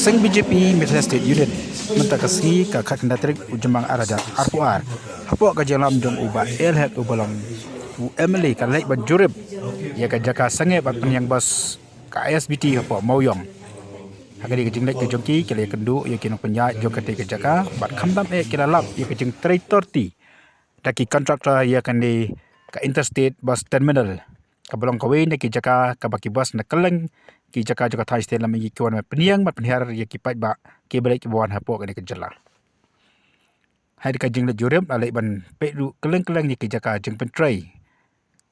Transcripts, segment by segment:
Kaseng BJP Metro State Unit mentakasi ka kandidat ujumang araja RPR hapo ka jalam jong uba elhet ubalong Emily ka lek bajurib ya ka jaka sange bat penyang bos ka SBT hapo Mauyong hagari ka jinglek ke jongki kele kendu ya kinong penya jong kate ka jaka bat khamdam kila lap ya ka jing 330 daki kontraktor ya kan di ka interstate bus terminal kabalong kawin ki jaka ka baki bus na keleng ki jaka jaka thai state lam ki wan peniang mat penhar ya ki pat ba ki balik ki bawan hapo ka ni kejala hai ka jing le jurem alai ban pe ru keleng ni ki jaka jing pentrai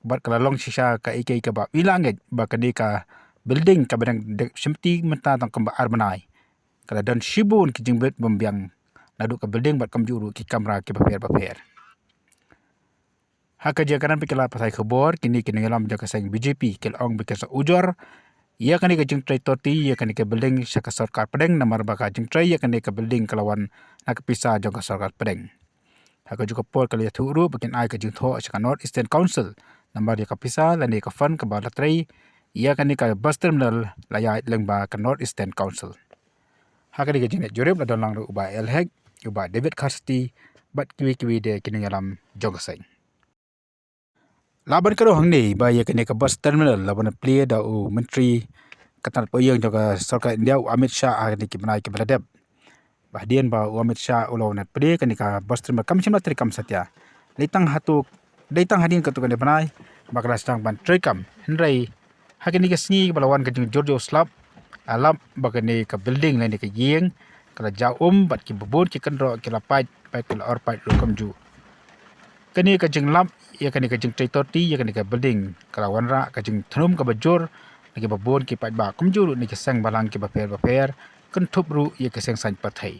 bat kala long sisa ka ikai ka ba wilanget ba ka ni ka building ka badang simti menta tang kamba armanai kala dan shibun ki jing bet bombyang nadu ka building bat kamjuru ki kamera ki paper haka jakaran pikala pasai khabor kini ngalam jaka sang BJP kel ong bikasa ujor ia kani ka jing trai torti ia kani ka building saka sarkar pedeng namar baka jing trai ia kani ka building kalawan nak pisah jaka sarkar pedeng haka juga pol kali thuru bakin ai ka jing tho saka North Eastern Council namar ia ka pisah lani ka fund ka bala trai ia kani ka bus terminal laya lengba ka North Eastern Council haka ni ka jing jurem la lang uba elhek uba David Karsti bat kiwi de kini ngalam jogasai laban karo hangne ba ya kene ka bus terminal laban play da menteri katan poyang jaga sarkar India Amit Shah agni ki banai ki baladeb bahdian ba Amit Shah ulawna play kene ka bus terminal kam chimna tri kam satya leitang hadin ka tu kene banai bakala stang ban tri kam henrai hagni ka sngi balawan ka jorjo slab alam bakane ka building lain ka yeng kala ja bat ki bubur ki kanro ki lapai pai kala or pai kam ju kani ka jing lam ya kani ka jing tritorti ya kani ka building kala wanra ka jing thnum ka bajor nagi babon ki pat ba kumjuru ni ka sang balang ki baper kan thupru ya ka sang san pathai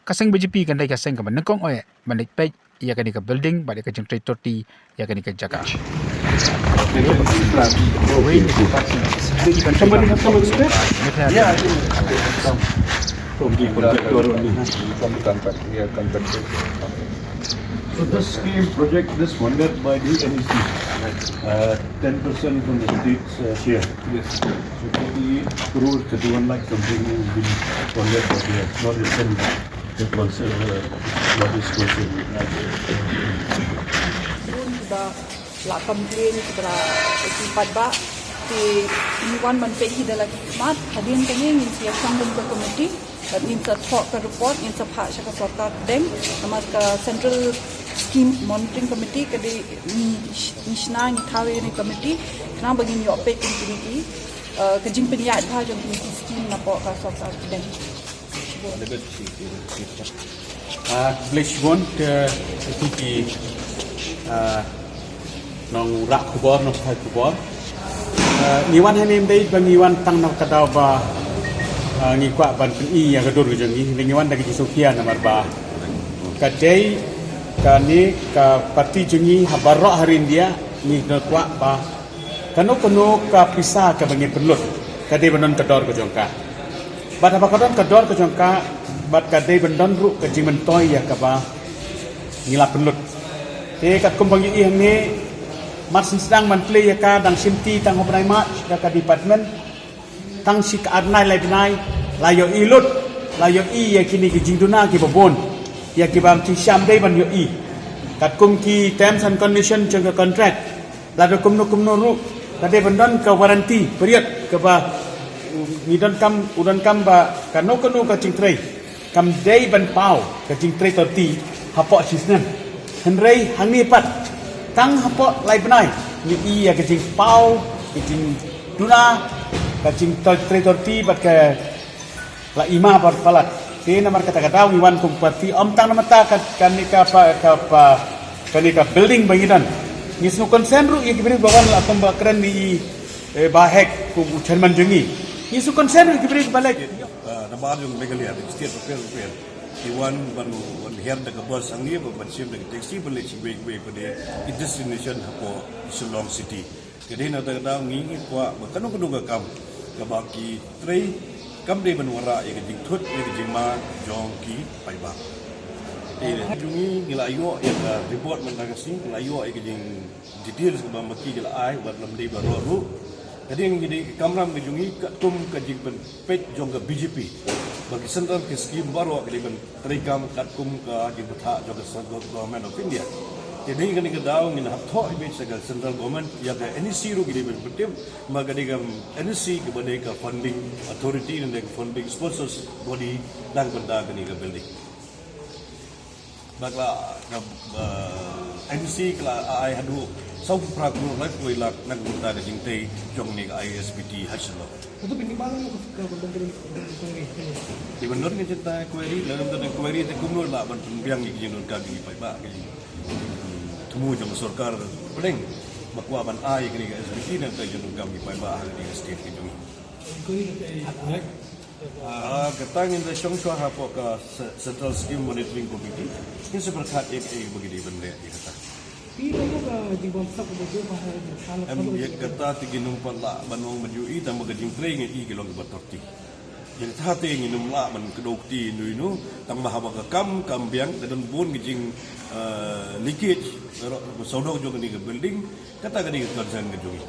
ka sang BJP kan dai ka sang ka manakong oe manik pe ya kani ka building ba ka jing tritorti ya kani ka jaka So this scheme project is funded by the NEC, 10% from the state's share. Yes. So 28 crore, 31 lakh something has been funded by the North-Eastern Council, North-East Council. La complain kepada tempat ba di iwan manpai dalam mat hadin kami ingin siap sambung ke komiti dan ingin support ke report ingin support syaka sarkar deng nama ke central scheme monitoring committee ke di nishna ni thawe ni committee kena bagi ni opek committee ke jing penyiat bah jong committee scheme napa ka sarkar deng Blishwon ke itu nong rak kubor nong thai kubor niwan hanim dei bangiwan tang nak kadau ba ngi kwa ban pen i ya gadur ge ngi niwan dagi Sofia namar ba kadai kani ka parti jengi habarro hari India ni kwa ba kanu ka pisah ka bangi penlut kadai banon kador ke jongka bat apa kador ke jongka bat kadai bandon ru ke jimen toy ya ka ba ngila penlut te kat kumbangi i hang ni mat sedang manplay ya ka dang simti tang hobnai mat ka department tang sik arnai lai binai layo ilut layo i ya kini ki jingduna ki babon ya ki bang ti syam dei ban yo i kat kum ki terms and condition jeng contract la do kum no ru ka de bandon ka warranty period ka ba udan kam ba ka no ka jing trei kam dei ban pau ka jing trei torti hapo sistem henrei hangi pat tang hapo lai benai ni iya kecing pau kecing duna kecing torti bat ke la ima par palat te namar kata wiwan kumpati om tang namata kanika building bangidan ni snu konsen ru ye kibri bawan la kom bakran ni bahek ku chairman jengi ni su konsen ru kibri balek Namar yung legally at state repair. Iwan baru her da kabos ang niya ban sim da taxi balik si way pada destination hapo Shillong City. Jadi na da ngi kwa kanu ga kam kabaki tray kam de ban wara ye jing thut ye jing ma jong ki pai ba. Jungi gila ayo ya report man da sing gila ayo ye jing details ba maki gila ai wat lam de ba ru Jadi yang jadi kamram kejungi tum kajing pen pet jong ke BJP bagi sentral ke skim baru kali ben terikam kum ke jing betha jong ke central government of India. Jadi kan ke daung in hap tho ibe segal central government ya ke NEC ru gidi ben betim maga digam NEC ke bade ke funding authority and the funding sponsors body dang benda kani ke building. Bakla NEC kala ai hadu sau pragu life koi lak nak benda ke jing tei jong ni ke ISBT haslo. Itu penimbangan ke menteri Di benar ni cerita query dalam tanda query te kumur lah ban biang ni jing ka gi pai ba ke temu jong sarkar pening bakwa ban ai ke ni ke SBT na te jong ka gi pai ba ni state ke jong ketang in the Shong Shua Hapo ka Central Scheme Monitoring Committee ini seperti begini benda ni kata. Kata tinggi numpan lah banong menjui dan magajing train yang igilong bertorti. Jadi hati yang inum lah man kedokti nu tang mahaba kam biang dan bun gijing leakage saudara juga ni ke building kata kani ke concern ke jungi.